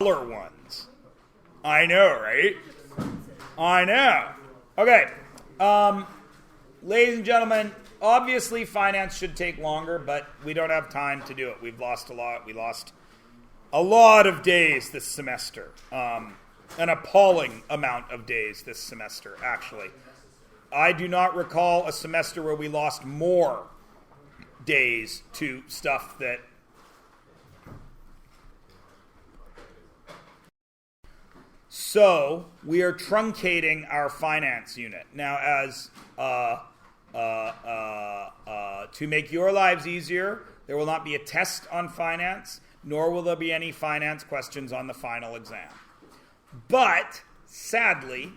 Color ones. I know, right? I know. Okay. Ladies and gentlemen, obviously finance should take longer, but we don't have time to do it. We've lost a lot. We lost a lot of days this semester. An appalling amount of days this semester, actually. I do not recall a semester where we lost more days to stuff that... So, we are truncating our finance unit. Now, as to make your lives easier, there will not be a test on finance, nor will there be any finance questions on the final exam. But, sadly,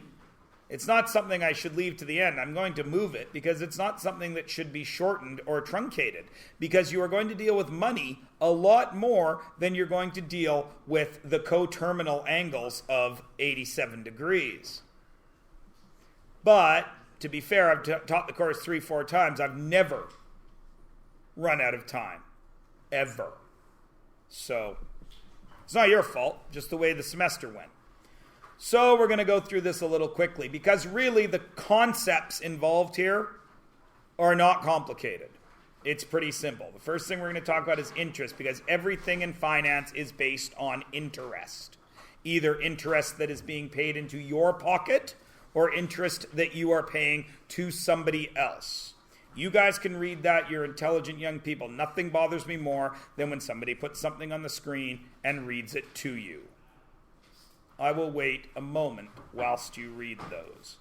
it's not something I should leave to the end. I'm going to move it because it's not something that should be shortened or truncated, because you are going to deal with money a lot more than you're going to deal with the coterminal angles of 87 degrees. But, to be fair, I've taught the course 3-4 times. I've never run out of time. Ever. So, it's not your fault, just the way the semester went. So we're going to go through this a little quickly, because really the concepts involved here are not complicated. It's pretty simple. The first thing we're going to talk about is interest, because everything in finance is based on interest. Either interest that is being paid into your pocket or interest that you are paying to somebody else. You guys can read that. You're intelligent young people. Nothing bothers me more than when somebody puts something on the screen and reads it to you. I will wait a moment whilst you read those.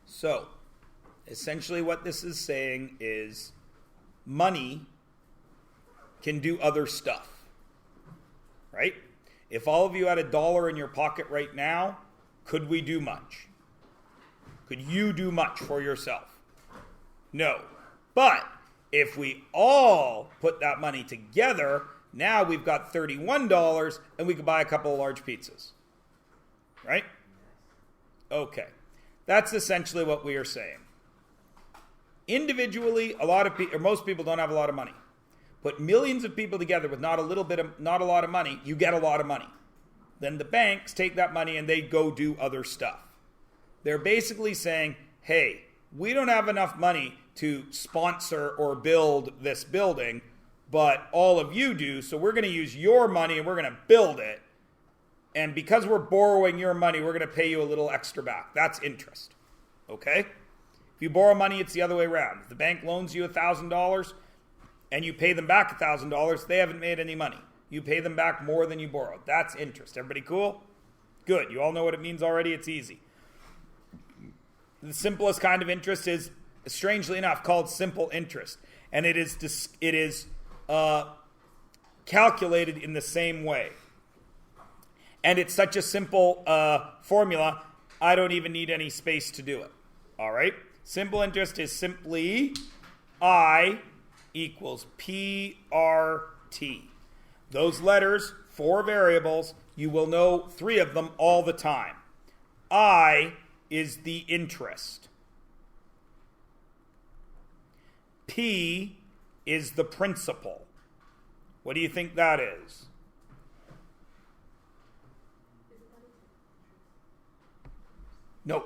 So, essentially what this is saying is money can do other stuff, right? If all of you had $1 in your pocket right now, could we do much? Could you do much for yourself? No. But if we all put that money together, now we've got $31 and we could buy a couple of large pizzas, right? Okay. That's essentially what we are saying. Individually, most people don't have a lot of money. Put millions of people together with not a lot of money, you get a lot of money. Then the banks take that money and they go do other stuff. They're basically saying, hey, we don't have enough money to sponsor or build this building, but all of you do, so we're going to use your money and we're going to build it. And because we're borrowing your money, we're going to pay you a little extra back. That's interest. Okay? If you borrow money, it's the other way around. If the bank loans you $1,000 and you pay them back $1,000, they haven't made any money. You pay them back more than you borrowed. That's interest. Everybody cool? Good. You all know what it means already? It's easy. The simplest kind of interest is, strangely enough, called simple interest. And it is calculated in the same way. And it's such a simple formula, I don't even need any space to do it. All right? Simple interest is simply I equals PRT. Those letters, 4 variables, you will know 3 of them all the time. I is the interest. P is the principal. What do you think that is? No.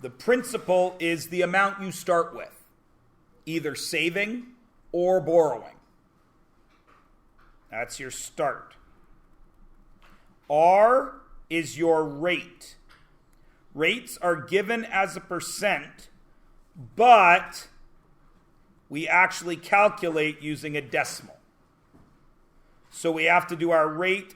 The principal is the amount you start with, either saving or borrowing. That's your start. R is your rate. Rates are given as a percent, but we actually calculate using a decimal. So we have to do our rate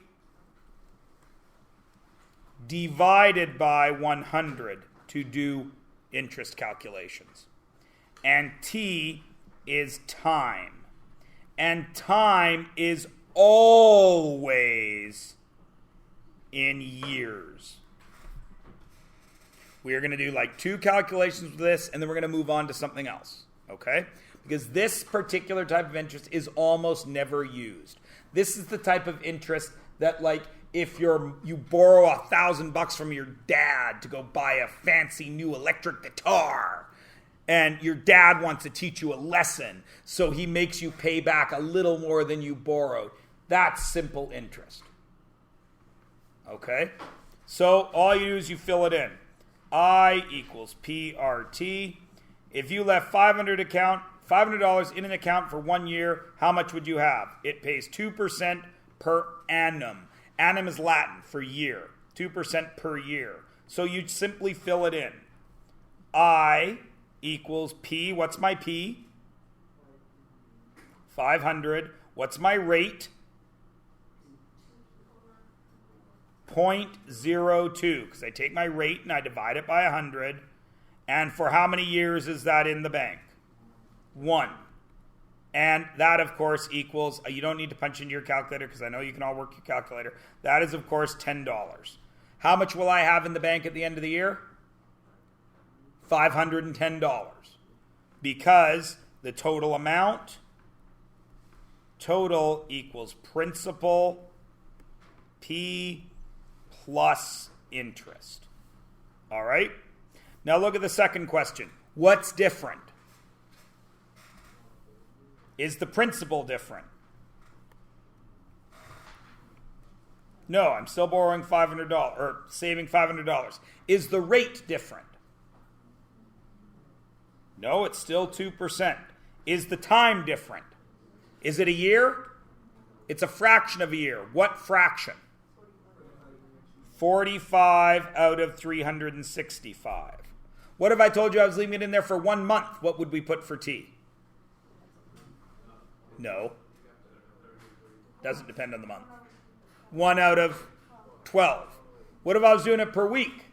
divided by 100 to do interest calculations. And T is time. And time is always in years. We are going to do like 2 calculations with this, and then we're going to move on to something else, okay? Because this particular type of interest is almost never used. This is the type of interest that, like, if you borrow $1,000 from your dad to go buy a fancy new electric guitar, and your dad wants to teach you a lesson, so he makes you pay back a little more than you borrowed. That's simple interest. Okay? So all you do is you fill it in. I equals PRT. If you left $500 in an account for 1 year, how much would you have? It pays 2% per annum. Annum is Latin for year. 2% per year. So you simply fill it in. I equals P. What's my P? 500. What's my rate? 0.02, because I take my rate and I divide it by 100. And for how many years is that in the bank? 1. And that, of course, equals, you don't need to punch into your calculator because I know you can all work your calculator. That is, of course, $10. How much will I have in the bank at the end of the year? $510. Because the total amount, total equals principal, P plus interest. All right? Now look at the second question. What's different? Is the principal different? No, I'm still borrowing $500 or saving $500. Is the rate different? No, it's still 2%. Is the time different? Is it a year? It's a fraction of a year. What fraction? 45 out of 365. What if I told you I was leaving it in there for 1 month? What would we put for T? No. Doesn't depend on the month. 1 out of 12. What if I was doing it per week?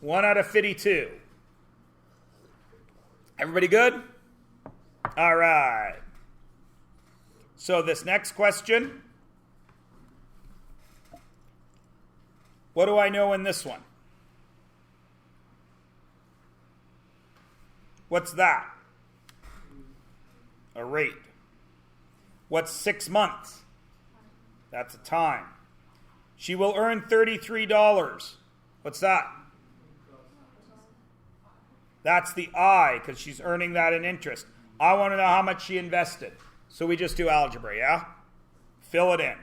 1 out of 52. Everybody good? All right. So this next question. What do I know in this one? What's that? A rate. What's 6 months? That's a time. She will earn $33. What's that? That's the I, because she's earning that in interest. I want to know how much she invested. So we just do algebra, yeah? Fill it in.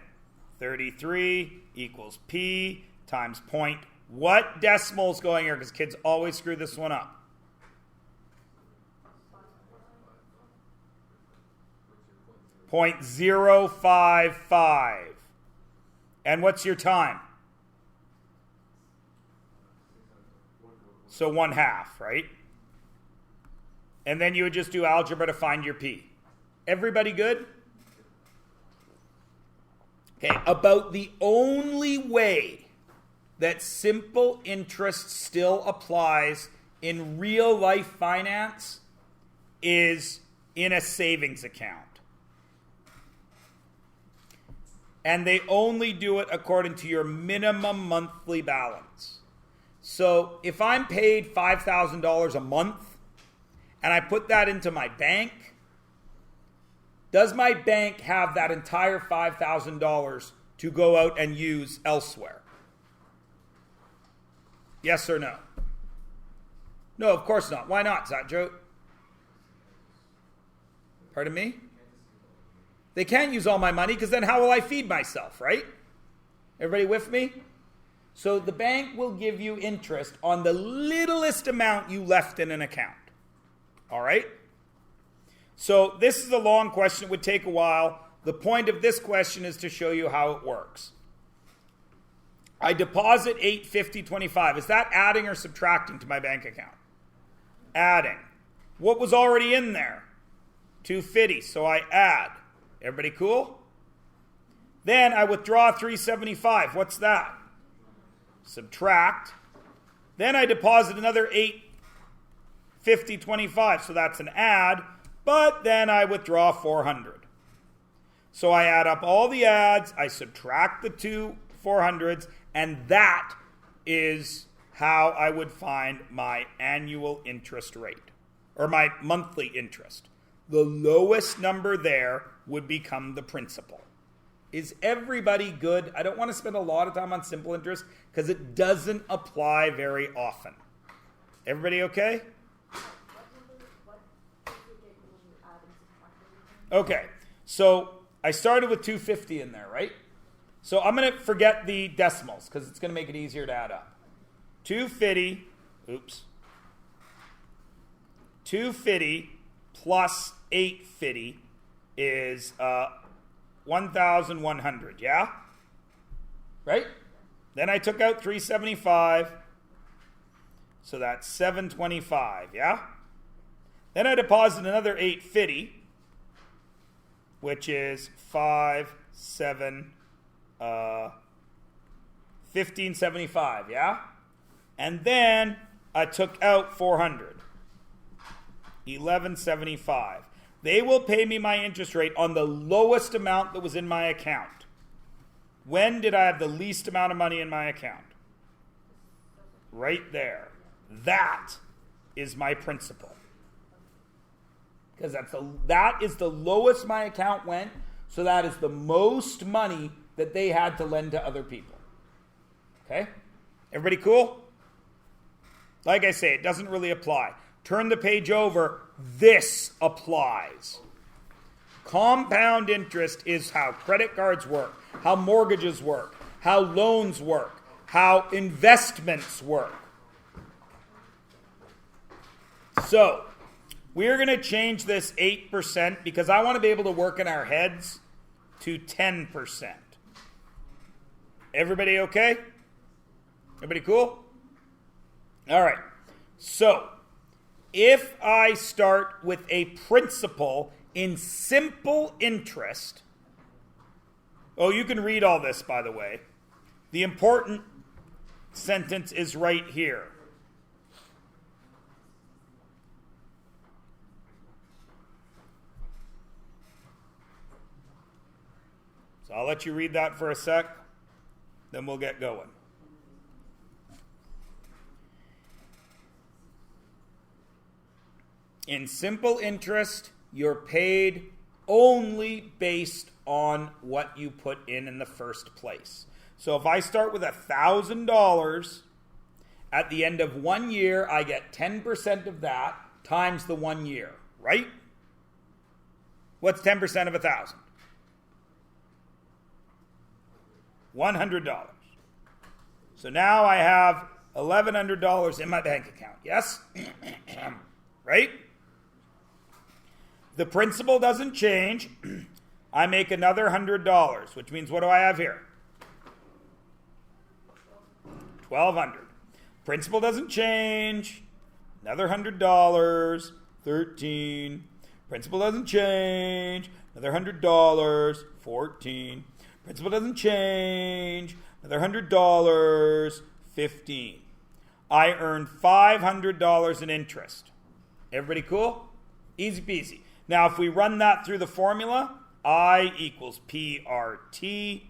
33 equals P times point. What decimal is going here? Because kids always screw this one up. .055. And what's your time? So 1/2, right? And then you would just do algebra to find your P. Everybody good? Okay, about the only way that simple interest still applies in real life finance is in a savings account. And they only do it according to your minimum monthly balance. So if I'm paid $5,000 a month and I put that into my bank, does my bank have that entire $5,000 to go out and use elsewhere? Yes or no? No, of course not. Why not, Satjo? Pardon me? They can't use all my money because then how will I feed myself, right? Everybody with me? So the bank will give you interest on the littlest amount you left in an account. All right? So this is a long question. It would take a while. The point of this question is to show you how it works. I deposit $850.25. Is that adding or subtracting to my bank account? Adding. What was already in there? $250. So I add. Everybody cool? Then I withdraw $375. What's that? Subtract. Then I deposit another $850.25. So that's an add. But then I withdraw $400. So I add up all the adds, I subtract the two 400s, and that is how I would find my annual interest rate, or my monthly interest. The lowest number there would become the principal. Is everybody good? I don't want to spend a lot of time on simple interest because it doesn't apply very often. Everybody okay? Okay, so I started with 250 in there, right? So I'm going to forget the decimals because it's going to make it easier to add up. 250 plus 850 is 1,100, yeah? Right? Then I took out 375, so that's 725, yeah? Then I deposit another 850, which is 1575, yeah? And then I took out 400, 1175. They will pay me my interest rate on the lowest amount that was in my account. When did I have the least amount of money in my account? Right there. That is my principal. Because that is the lowest my account went, so that is the most money that they had to lend to other people. Okay? Everybody cool? Like I say, it doesn't really apply. Turn the page over. This applies. Compound interest is how credit cards work, how mortgages work, how loans work, how investments work. So, we're going to change this 8% because I want to be able to work in our heads to 10%. Everybody okay? Everybody cool? All right. So, if I start with a principal in simple interest, you can read all this, by the way. The important sentence is right here. So I'll let you read that for a sec, then we'll get going. In simple interest, you're paid only based on what you put in the first place. So if I start with $1,000, at the end of 1 year, I get 10% of that times the 1 year, right? What's 10% of 1,000? $100. So now I have $1,100 in my bank account, yes? Right? The principal doesn't change. I make another $100, which means what do I have here? $1,200. Principal doesn't change. Another $100, 13. Principal doesn't change. Another $100, 14. Principal doesn't change. Another $100, 15. I earned $500 in interest. Everybody cool? Easy peasy. Now, if we run that through the formula, I equals PRT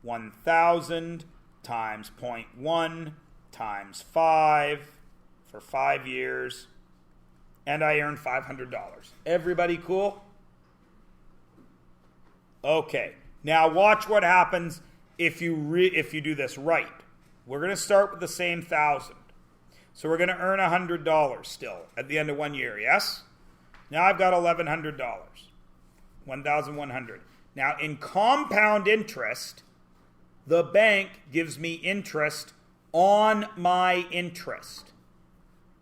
1,000 times 0.1 times 5 for 5 years, and I earned $500. Everybody cool? Okay. Now watch what happens if you do this right. We're going to start with the same 1,000. So we're going to earn $100 still at the end of 1 year, yes? Now I've got $1,100. 1,100. Now in compound interest, the bank gives me interest on my interest.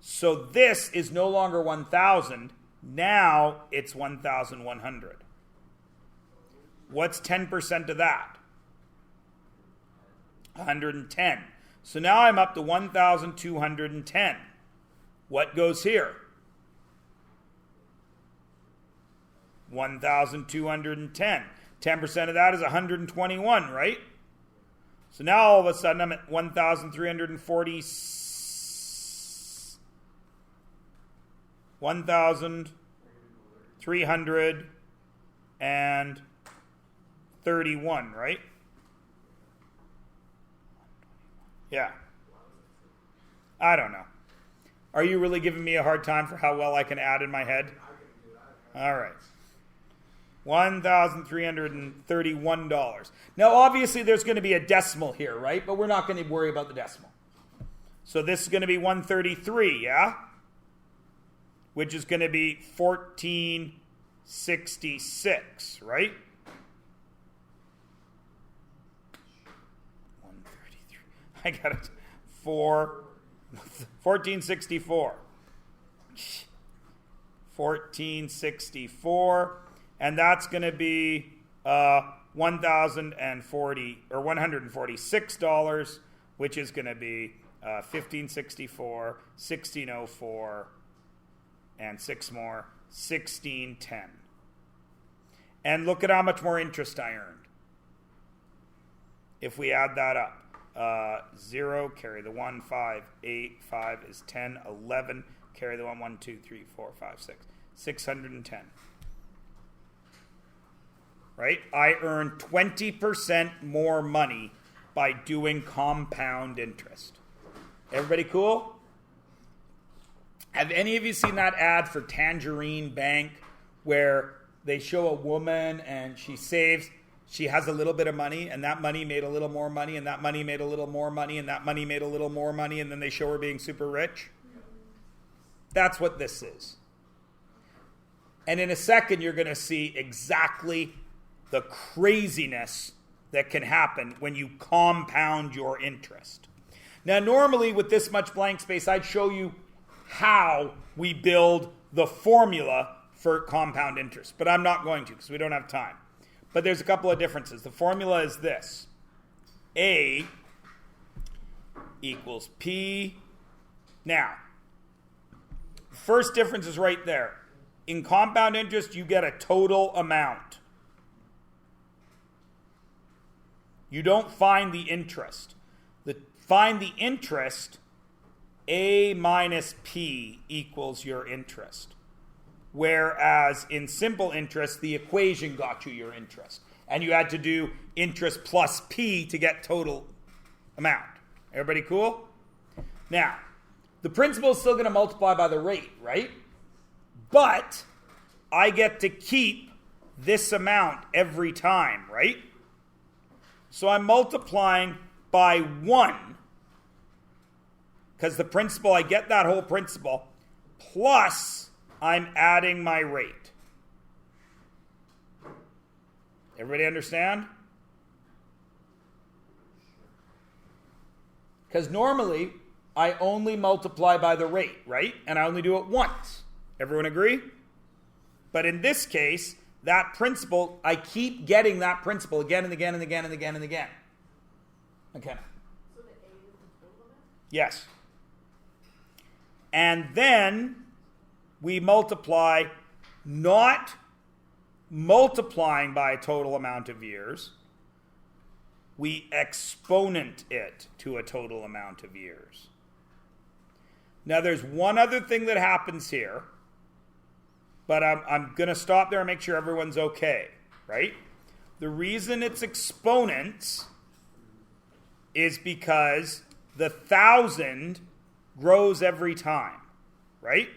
So this is no longer 1,000. Now it's 1,100. What's 10% of that? 110. So now I'm up to 1,210. What goes here? 1,210. 10% of that is 121, right? So now all of a sudden I'm at 1,340. 1,340. 31, right? Yeah. I don't know. Are you really giving me a hard time for how well I can add in my head? All right. $1,331. Now, obviously, there's going to be a decimal here, right? But we're not going to worry about the decimal. So this is going to be 133, yeah? Which is going to be 1466, right? 133. I got it. 1464. 1464. And that's going to be $1,040 or $146, which is going to be 1564, 1604, and 6 more, 1610. And look at how much more interest I earned. If we add that up, 0, carry the 1, 5, 8, 5 is 10, 11, carry the 1, 1, 2, 3, 4, 5, 6, 610. Right? I earn 20% more money by doing compound interest. Everybody cool? Have any of you seen that ad for Tangerine Bank where they show a woman and she saves, she has a little bit of money, and that money made a little more money, and that money made a little more money, and that money made a little more money, and then they show her being super rich? That's what this is. And in a second, you're going to see exactly the craziness that can happen when you compound your interest. Now, normally with this much blank space, I'd show you how we build the formula for compound interest, but I'm not going to because we don't have time. But there's a couple of differences. The formula is this. A equals P. Now, first difference is right there. In compound interest, you get a total amount. You don't find the interest. Find the interest, A minus P equals your interest. Whereas in simple interest, the equation got you your interest. And you had to do interest plus P to get total amount. Everybody cool? Now, the principal is still going to multiply by the rate, right? But I get to keep this amount every time, right? So I'm multiplying by 1, because the principal, I get that whole principal, plus I'm adding my rate. Everybody understand? Because normally, I only multiply by the rate, right? And I only do it once. Everyone agree? But in this case, that principal, I keep getting that principal again and again and again and again and again. Okay. So the A is the total amount? Yes. And then we multiply, not multiplying by a total amount of years. We exponent it to a total amount of years. Now there's one other thing that happens here, but I'm going to stop there and make sure everyone's okay, right? The reason it's exponents is because the 1,000 grows every time, right?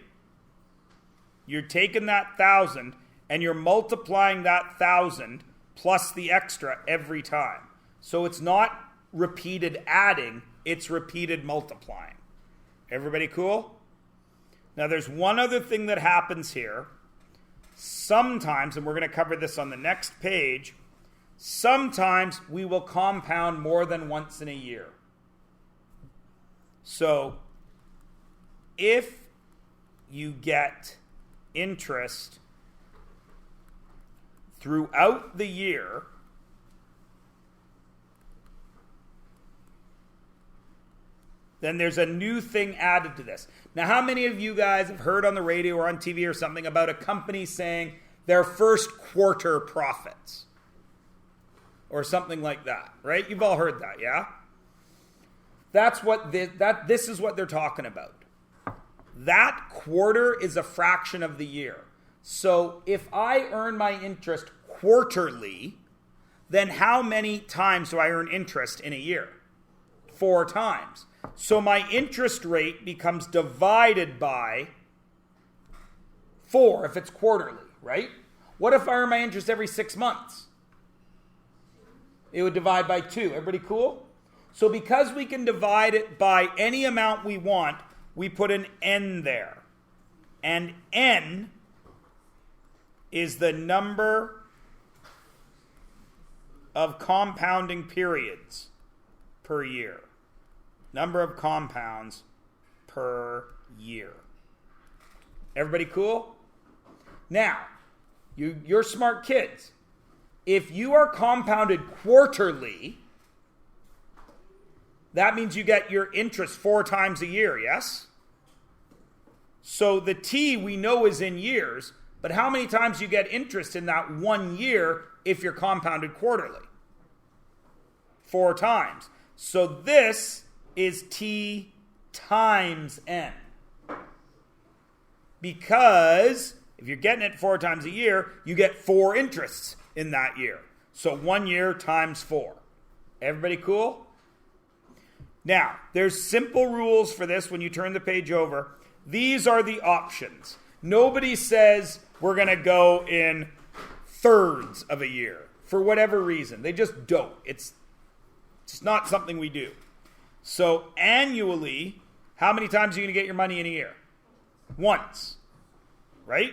You're taking that 1,000 and you're multiplying that 1,000 plus the extra every time. So it's not repeated adding, it's repeated multiplying. Everybody cool? Now there's one other thing that happens here. Sometimes, and we're going to cover this on the next page, sometimes we will compound more than once in a year. So if you get interest throughout the year, then there's a new thing added to this. Now, how many of you guys have heard on the radio or on TV or something about a company saying their first quarter profits? Or something like that, right? You've all heard that, yeah? That's what this is what they're talking about. That quarter is a fraction of the year. So if I earn my interest quarterly, then how many times do I earn interest in a year? 4 times. So my interest rate becomes divided by 4 if it's quarterly, right? What if I earn my interest every 6 months? It would divide by 2. Everybody cool? So because we can divide it by any amount we want, we put an n there. And n is the number of compounding periods per year. Number of compounds per year. Everybody cool? Now, you're smart kids. If you are compounded quarterly, that means you get your interest 4 times a year, yes? So the T we know is in years, but how many times you get interest in that 1 year if you're compounded quarterly? 4 times. So this is T times N. Because if you're getting it 4 times a year, you get 4 interests in that year. So 1 year times 4. Everybody cool? Now, there's simple rules for this when you turn the page over. These are the options. Nobody says we're going to go in thirds of a year for whatever reason. They just don't. It's not something we do. So annually, how many times are you going to get your money in a year? Once. Right?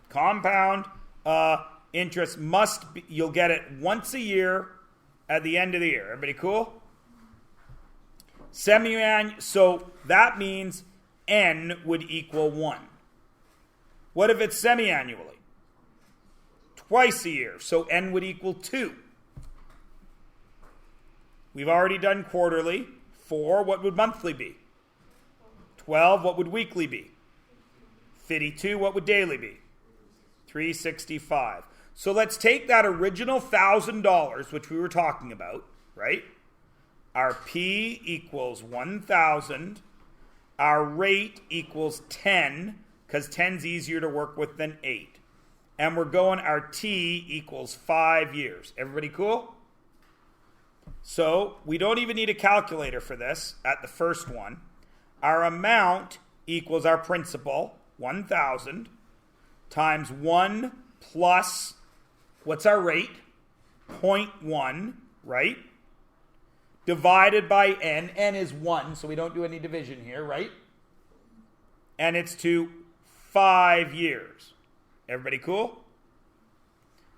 Compound interest must be, you'll get it once a year at the end of the year. Everybody cool? Semi-annual, so that means N would equal 1. What if it's semi-annually? Twice a year, so N would equal 2. We've already done quarterly. 4, what would monthly be? 12, what would weekly be? 52, what would daily be? 365. So let's take that original $1,000, which we were talking about, right? Our P equals 1,000. Our rate equals 10, because 10's easier to work with than 8. And we're going our T equals 5 years. Everybody cool? So we don't even need a calculator for this at the first one. Our amount equals our principal, 1,000, times 1 plus, what's our rate? 0.1, right? Divided by n. N is 1, so we don't do any division here, right? And it's to 5 years. Everybody cool?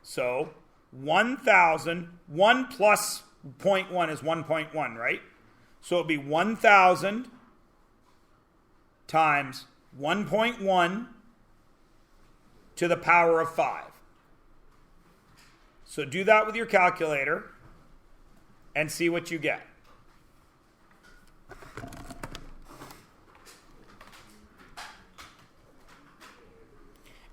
So 1,000, 1 plus 0.1 is 1.1, right? So it'll be 1,000 times 1.1 to the power of 5. So do that with your calculator and see what you get.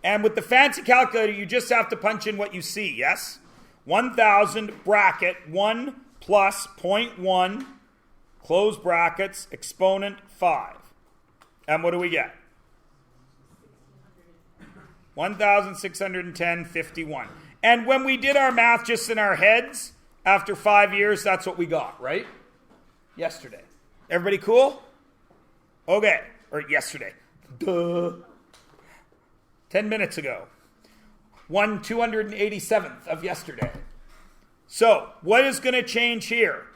And with the fancy calculator, you just have to punch in what you see, yes? 1,000 bracket 1 plus 0.1, close brackets, exponent 5. And what do we get? 1,610.51. And when we did our math just in our heads, after 5 years, that's what we got, right? Yesterday. Everybody cool? Okay. Or yesterday. Duh. 10 minutes ago. 287th of yesterday. So, what is going to change here?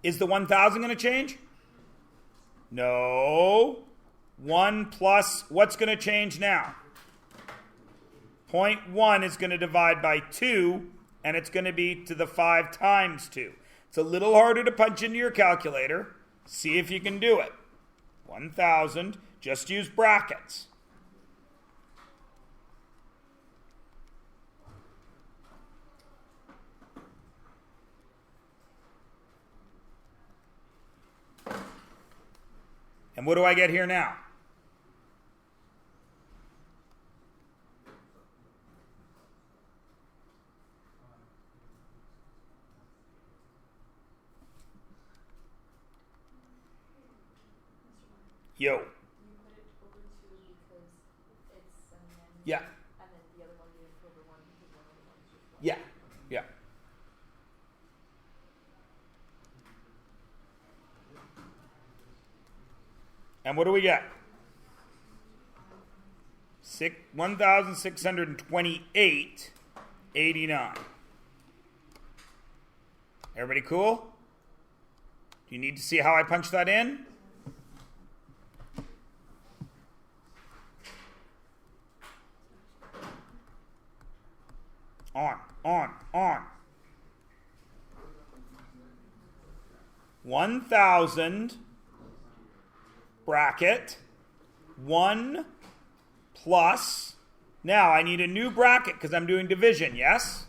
Is the 1,000 going to change? No. 1 plus, what's going to change now? 0.1 is going to divide by 2, and it's going to be to the 5 times 2. It's a little harder to punch into your calculator. See if you can do it. 1,000, just use brackets. And what do I get here now? Yo. You put it over 2 because it's Yeah. And then the other one you put over 1 because one of the ones just 1. Yeah. Yeah. And what do we get? 1,628.89. Everybody cool? Do you need to see how I punch that in? On. 1,000 bracket 1 plus. Now I need a new bracket because I'm doing division, yes?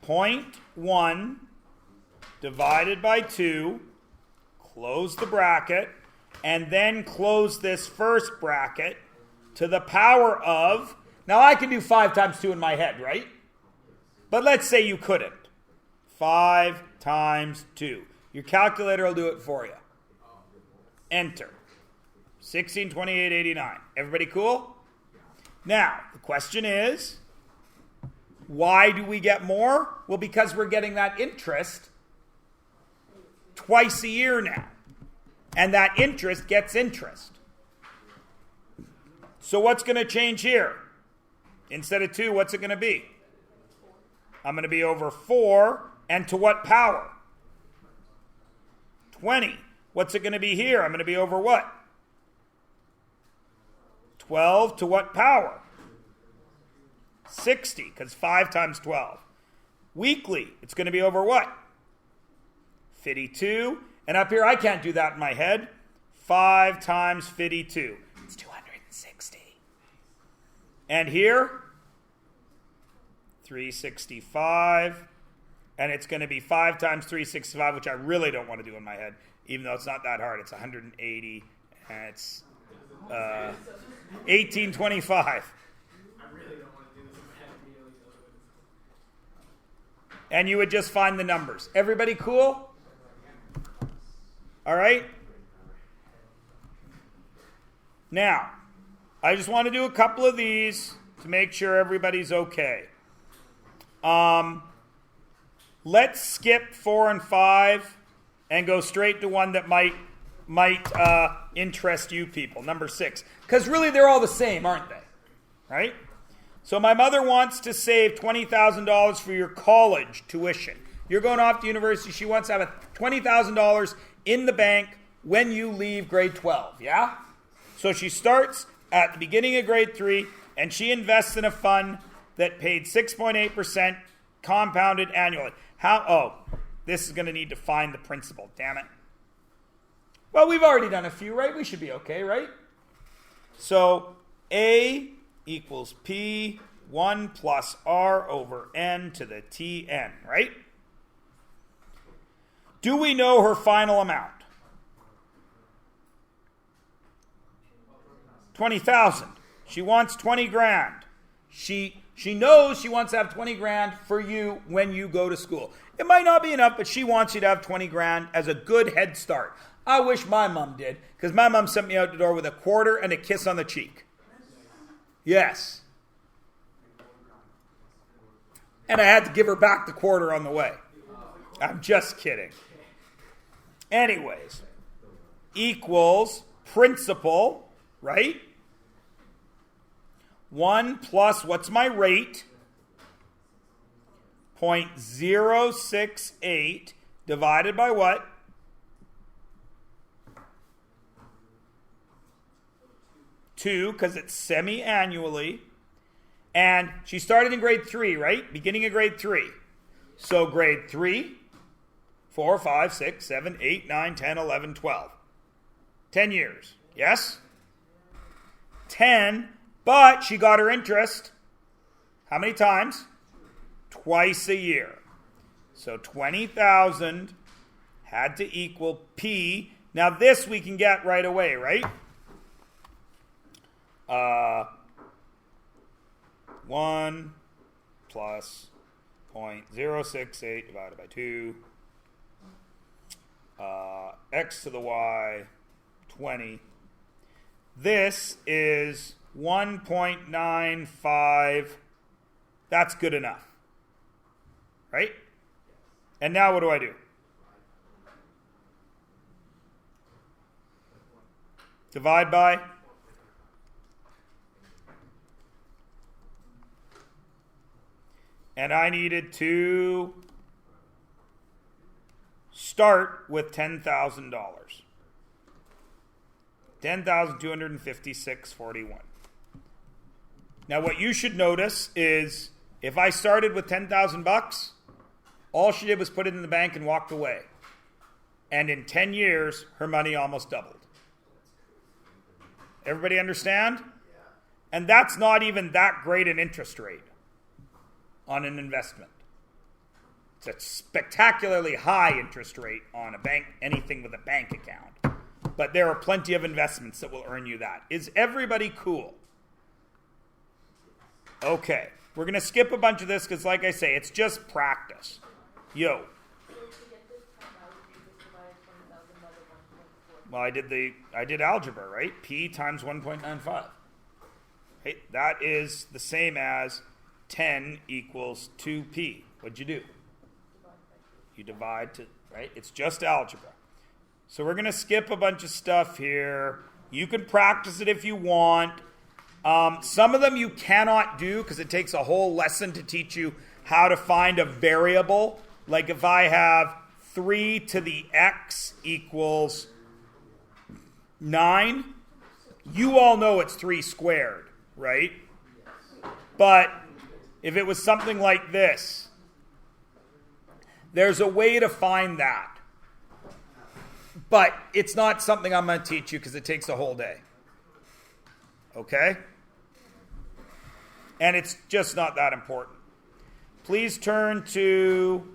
0.1 divided by 2, close the bracket, and then close this first bracket to the power of, now I can do 5 times 2 in my head, right? But let's say you couldn't. 5 times 2. Your calculator will do it for you. Enter. 1628.89. Everybody cool? Now, the question is, why do we get more? Well, because we're getting that interest twice a year now. And that interest gets interest. So what's going to change here? Instead of 2, what's it going to be? I'm going to be over 4. And to what power? 20. What's it going to be here? I'm going to be over what? 12 to what power? 60, because 5 times 12. Weekly, it's going to be over what? 52. And up here, I can't do that in my head. 5 times 52. It's 260. And here, 365. And it's going to be 5 times 365, which I really don't want to do in my head, even though it's not that hard. It's 180, and it's 1825. I really don't want to do this in my head immediately. And you would just find the numbers. Everybody cool? All right? Now, I just want to do a couple of these to make sure everybody's okay. Let's skip 4 and 5 and go straight to one that might interest you people. Number 6. Because really they're all the same, aren't they? Right? So my mother wants to save $20,000 for your college tuition. You're going off to university. She wants to have $20,000 in the bank when you leave grade 12. Yeah? So she starts at the beginning of grade 3 and she invests in a fund that paid 6.8% compounded annually. This is going to need to find the principal. Damn it. Well, we've already done a few, right? We should be okay, right? So A equals P 1 plus R over N to the Tn, right? Do we know her final amount? 20,000. She wants 20 grand. She knows she wants to have 20 grand for you when you go to school. It might not be enough, but she wants you to have 20 grand as a good head start. I wish my mom did, because my mom sent me out the door with a quarter and a kiss on the cheek. Yes. And I had to give her back the quarter on the way. I'm just kidding. Anyways, equals principal, right? 1 plus, what's my rate? 0.068 divided by what? 2, because it's semi-annually. And she started in grade 3, right? Beginning of grade 3. So grade 3, 4, 5, 6, 7, 8, 9, 10, 11, 12. 10 years. Yes? 10, but she got her interest. How many times? Twice a year. So 20,000 had to equal P. Now this we can get right away, right? 1 plus 0.068 divided by 2. X to the y, 20. This is 1.95. That's good enough. Right? And now what do I do? Divide by? And I needed to start with $10,000. $10,256.41. Now what you should notice is if I started with $10,000, all she did was put it in the bank and walked away. And in 10 years, her money almost doubled. Everybody understand? And that's not even that great an interest rate on an investment. It's a spectacularly high interest rate on a bank, anything with a bank account. But there are plenty of investments that will earn you that. Is everybody cool? Okay. We're going to skip a bunch of this because, like I say, it's just practice. Yo. So to get this time out, you just divide 20,000 by the 1.4. Well, I did algebra, right? P times 1.95. Hey, that is the same as 10 equals 2p. What'd you do? You divide to, right? It's just algebra. So we're going to skip a bunch of stuff here. You can practice it if you want. Some of them you cannot do because it takes a whole lesson to teach you how to find a variable. Like if I have 3 to the x equals 9, you all know it's 3 squared, right? But if it was something like this, there's a way to find that. But it's not something I'm going to teach you because it takes a whole day. Okay? And it's just not that important. Please turn to...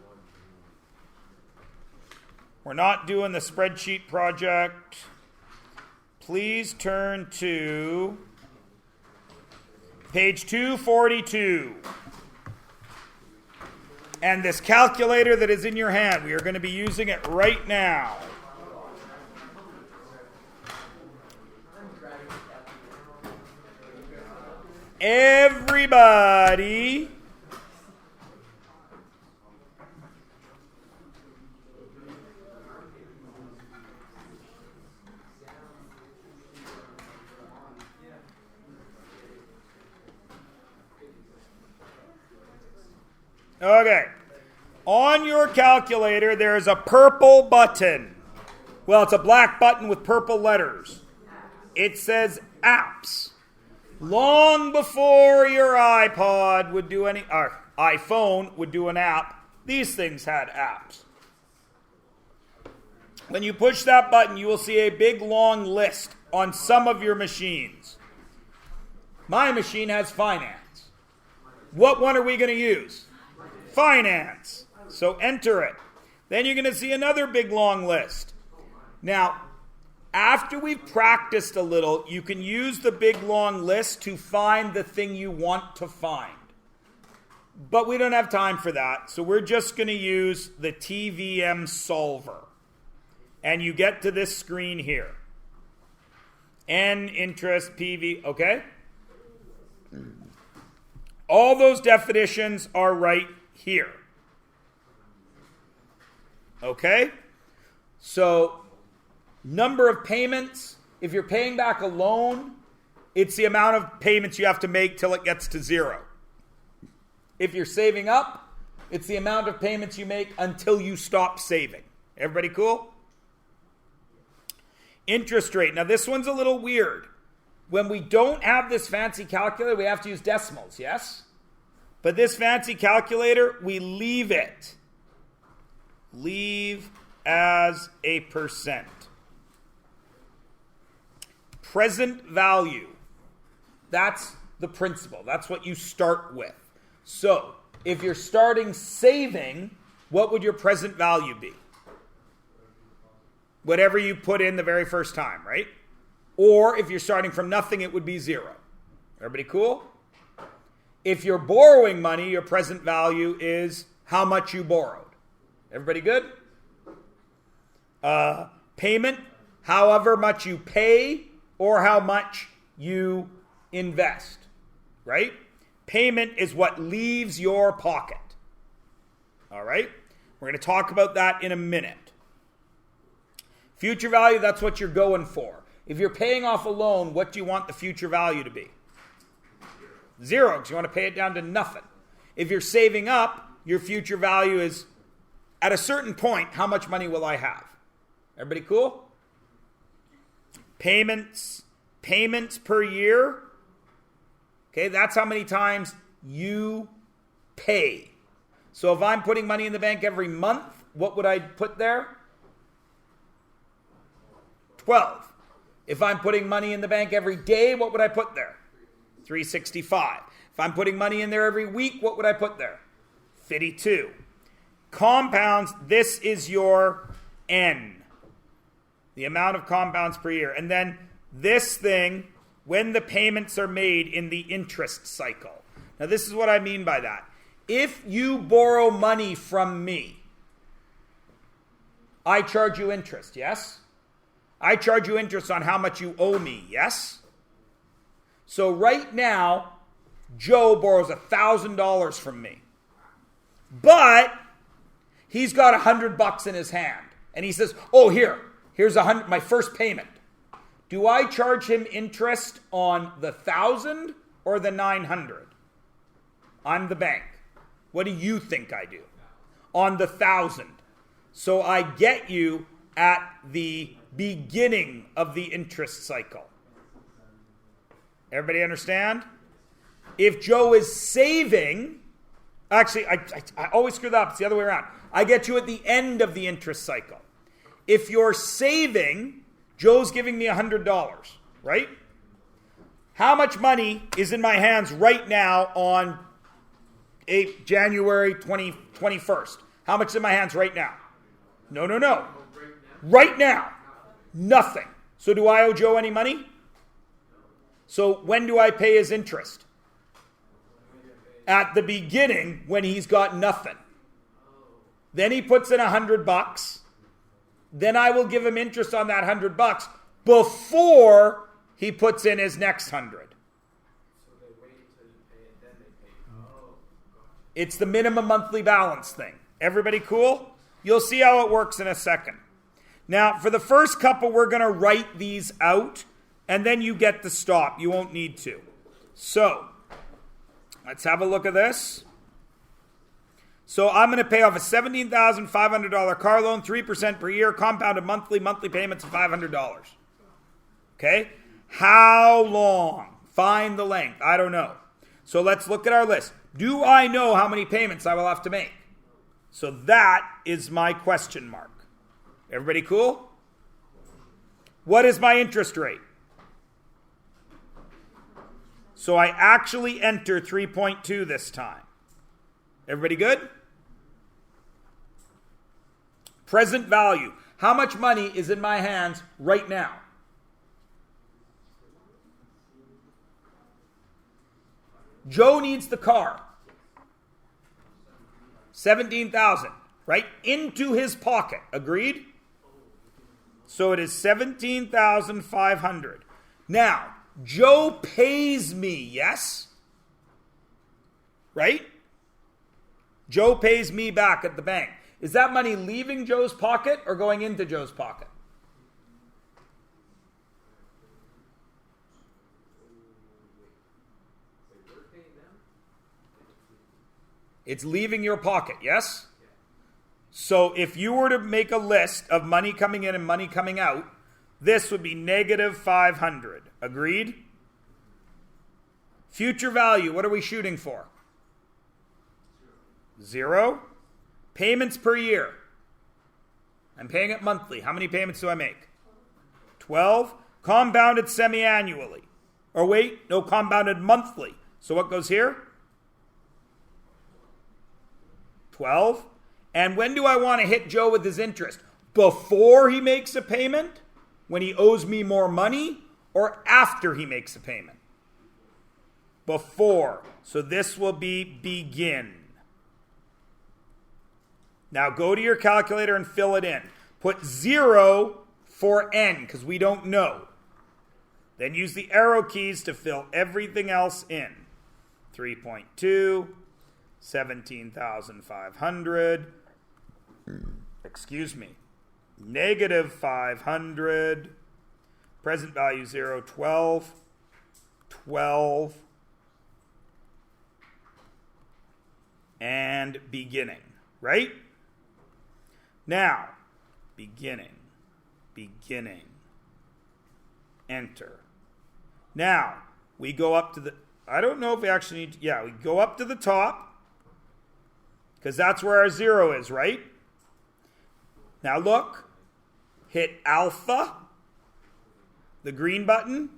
We're not doing the spreadsheet project. Please turn to page 242. And this calculator that is in your hand, we are going to be using it right now. Everybody okay. On your calculator, there's a purple button. Well, it's a black button with purple letters. It says apps. Long before your iPod would do any, or iPhone would do an app, these things had apps. When you push that button, you will see a big long list on some of your machines. My machine has finance. What one are we going to use? Finance. So enter it. Then you're going to see another big long list. Now, after we've practiced a little, you can use the big long list to find the thing you want to find. But we don't have time for that, so we're just going to use the TVM solver. And you get to this screen here. N, interest, PV, okay? All those definitions are right here. Okay? So, number of payments, if you're paying back a loan, it's the amount of payments you have to make till it gets to 0. If you're saving up, it's the amount of payments you make until you stop saving. Everybody cool? Interest rate. Now this one's a little weird. When we don't have this fancy calculator, we have to use decimals, yes? But this fancy calculator, we leave it. Leave as a percent. Present value. That's the principle. That's what you start with. So, if you're starting saving, what would your present value be? Whatever you put in the very first time, right? Or if you're starting from nothing, it would be 0. Everybody cool? If you're borrowing money, your present value is how much you borrowed. Everybody good? Payment, however much you pay or how much you invest, right? Payment is what leaves your pocket. All right? We're going to talk about that in a minute. Future value, that's what you're going for. If you're paying off a loan, what do you want the future value to be? Zero, because you want to pay it down to nothing. If you're saving up, your future value is, at a certain point, how much money will I have? Everybody cool? Payments per year. Okay, that's how many times you pay. So if I'm putting money in the bank every month, what would I put there? 12. If I'm putting money in the bank every day, what would I put there? 365. If I'm putting money in there every week, what would I put there? 52. Compounds, this is your N. The amount of compounds per year. And then this thing, when the payments are made in the interest cycle. Now this is what I mean by that. If you borrow money from me, I charge you interest, yes? I charge you interest on how much you owe me, yes? So right now, Joe borrows $1,000 from me. But he's got $100 in his hand. And he says, oh, here's my first payment. Do I charge him interest on the 1,000 or the 900? I'm the bank. What do you think I do? On the 1,000. So I get you at the beginning of the interest cycle. Everybody understand? If Joe is saving, actually, I always screw that up. It's the other way around. I get you at the end of the interest cycle. If you're saving, Joe's giving me $100, right? How much money is in my hands right now on January 21st? How much is in my hands right now? No. Right now. Nothing. So do I owe Joe any money? So when do I pay his interest? At the beginning when he's got nothing. Then he puts in $100. Then I will give him interest on that $100 before he puts in his next 100. So they wait until you pay it, then they pay. Oh, gotcha. It's the minimum monthly balance thing. Everybody cool? You'll see how it works in a second. Now, for the first couple, we're going to write these out, and then you get to stop. You won't need to. So, let's have a look at this. So I'm going to pay off a $17,500 car loan, 3% per year, compounded monthly payments of $500. Okay? How long? Find the length. I don't know. So let's look at our list. Do I know how many payments I will have to make? So that is my question mark. Everybody cool? What is my interest rate? So I actually enter 3.2 this time. Everybody good? Present value. How much money is in my hands right now? Joe needs the car. 17,000, right? Into his pocket. Agreed? So it is 17,500. Now, Joe pays me, yes? Right? Joe pays me back at the bank. Is that money leaving Joe's pocket or going into Joe's pocket? It's leaving your pocket, yes? So if you were to make a list of money coming in and money coming out, this would be negative 500. Agreed? Future value, what are we shooting for? 0. Payments per year. I'm paying it monthly. How many payments do I make? 12. Compounded semi-annually. Or wait, no, compounded monthly. So what goes here? 12. And when do I want to hit Joe with his interest? Before he makes a payment? When he owes me more money? Or after he makes a payment? Before. So this will be begin. Now go to your calculator and fill it in. Put 0 for N because we don't know. Then use the arrow keys to fill everything else in. 3.2, 17,500. Excuse me. Negative 500. present value 0, 12, 12, and beginning, right? Now, beginning, enter. Now, we go up to the, I don't know if we actually need to, yeah, we go up to the top, because that's where our 0 is, right? Now look, hit alpha, the green button,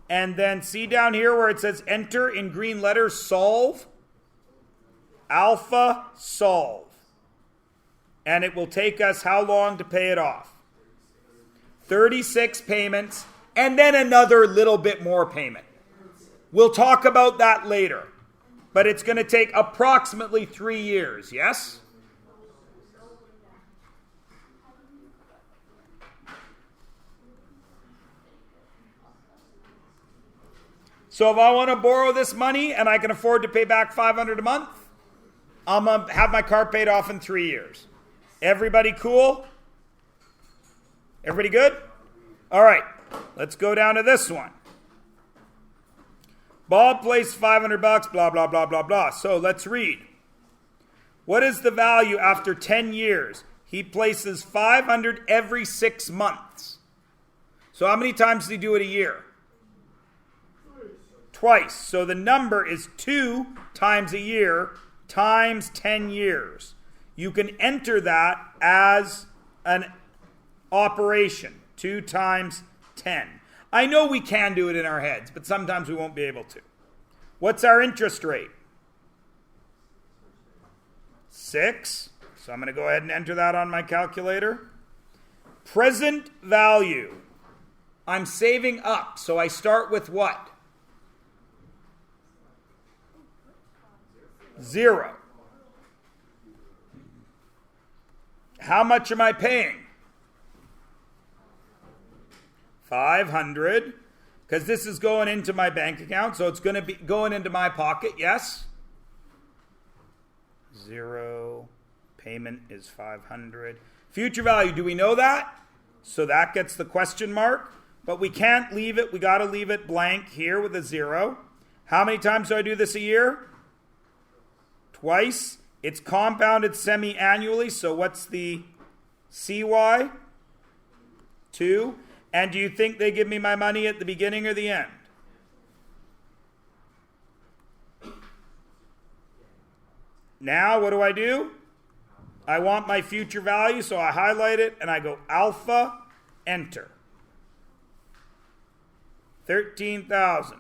and then see down here where it says enter in green letters, solve, alpha, solve. And it will take us how long to pay it off? 36 payments, and then another little bit more payment. We'll talk about that later. But it's going to take approximately 3 years, yes? So if I want to borrow this money and I can afford to pay back $500 a month, I'm going to have my car paid off in 3 years. Everybody cool? Everybody good? All right, let's go down to this one. Bob placed $500, blah, blah, blah, blah, blah. So let's read. What is the value after 10 years? He places $500 every 6 months. So how many times does he do it a year? Twice. So the number is 2 times a year times 10 years. You can enter that as an operation. 2 times 10. I know we can do it in our heads, but sometimes we won't be able to. What's our interest rate? 6. So I'm going to go ahead and enter that on my calculator. Present value. I'm saving up, so I start with what? 0. How much am I paying? 500, because this is going into my bank account, so it's going to be going into my pocket, yes? 0, payment is 500. Future value, do we know that? So that gets the question mark, but we can't leave it, we got to leave it blank here with a 0. How many times do I do this a year? Twice. It's compounded semi-annually, so what's the CY? 2. And do you think they give me my money at the beginning or the end? Now, what do? I want my future value, so I highlight it and I go alpha, enter. 13,000.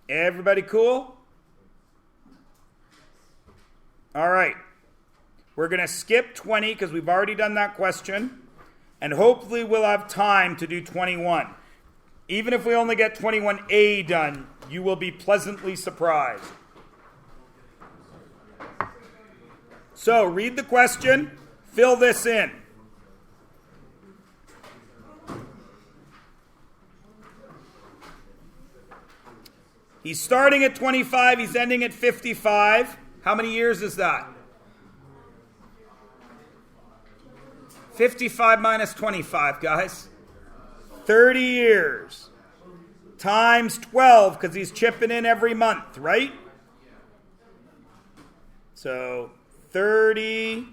Everybody cool? All right. We're going to skip 20 because we've already done that question. And hopefully we'll have time to do 21. Even if we only get 21A done, you will be pleasantly surprised. So read the question. Fill this in. He's starting at 25, he's ending at 55. How many years is that? 55 minus 25, guys. 30 years. Times 12, because he's chipping in every month, right? So 30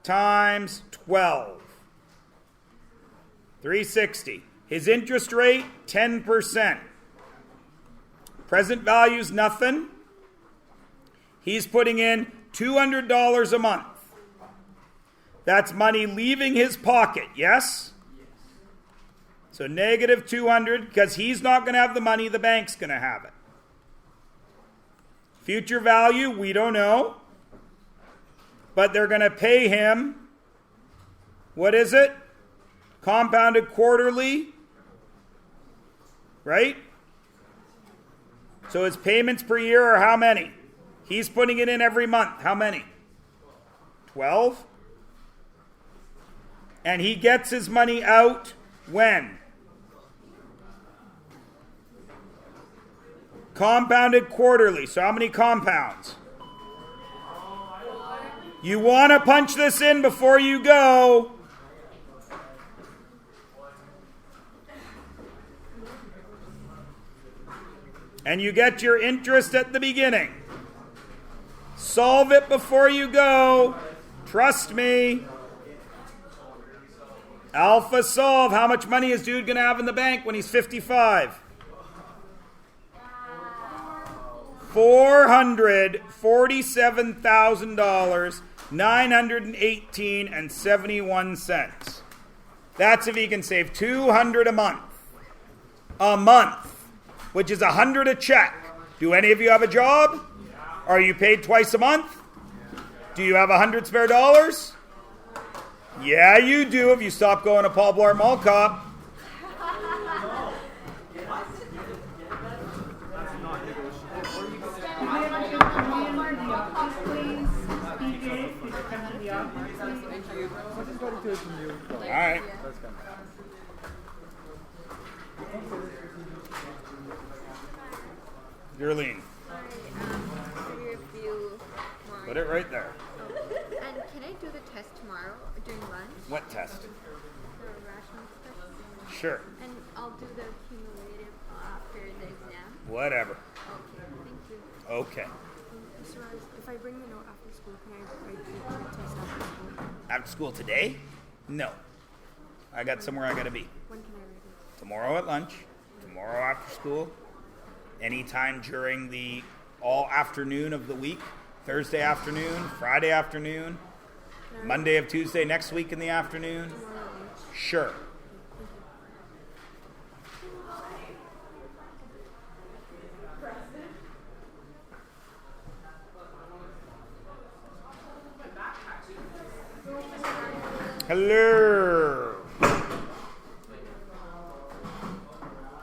times 12. 360. His interest rate, 10%. Present value's nothing. He's putting in $200 a month. That's money leaving his pocket, yes? So negative 200, because he's not going to have the money, the bank's going to have it. Future value, we don't know. But they're going to pay him, what is it? Compounded quarterly, right? So his payments per year are how many? He's putting it in every month. How many? 12. And he gets his money out when? Compounded quarterly. So how many compounds? You want to punch this in before you go. And you get your interest at the beginning. Solve it before you go. Trust me. Alpha solve. How much money is dude going to have in the bank when he's 55? $447,000, $918.71. That's if he can save $200 a month. A month, which is $100 a check. Do any of you have a job? Are you paid twice a month? Do you have $100 spare dollars? Yeah, you do if you stop going to Paul Blart Mall Cop. All right. Darlene. Put it right there. And can I do the test tomorrow during lunch? What test? The rational test? Sure. And I'll do the cumulative after the exam? Whatever. Okay, thank you. Okay. Mr. Rose, if I bring the note after school, can I write the test after school? After school today? No. I got somewhere I got to be. When can I write it? Tomorrow at lunch. Tomorrow after school. Anytime during the all afternoon of the week. Thursday afternoon, Friday afternoon, Monday of Tuesday next week in the afternoon. Tomorrow at lunch. Sure. Hello.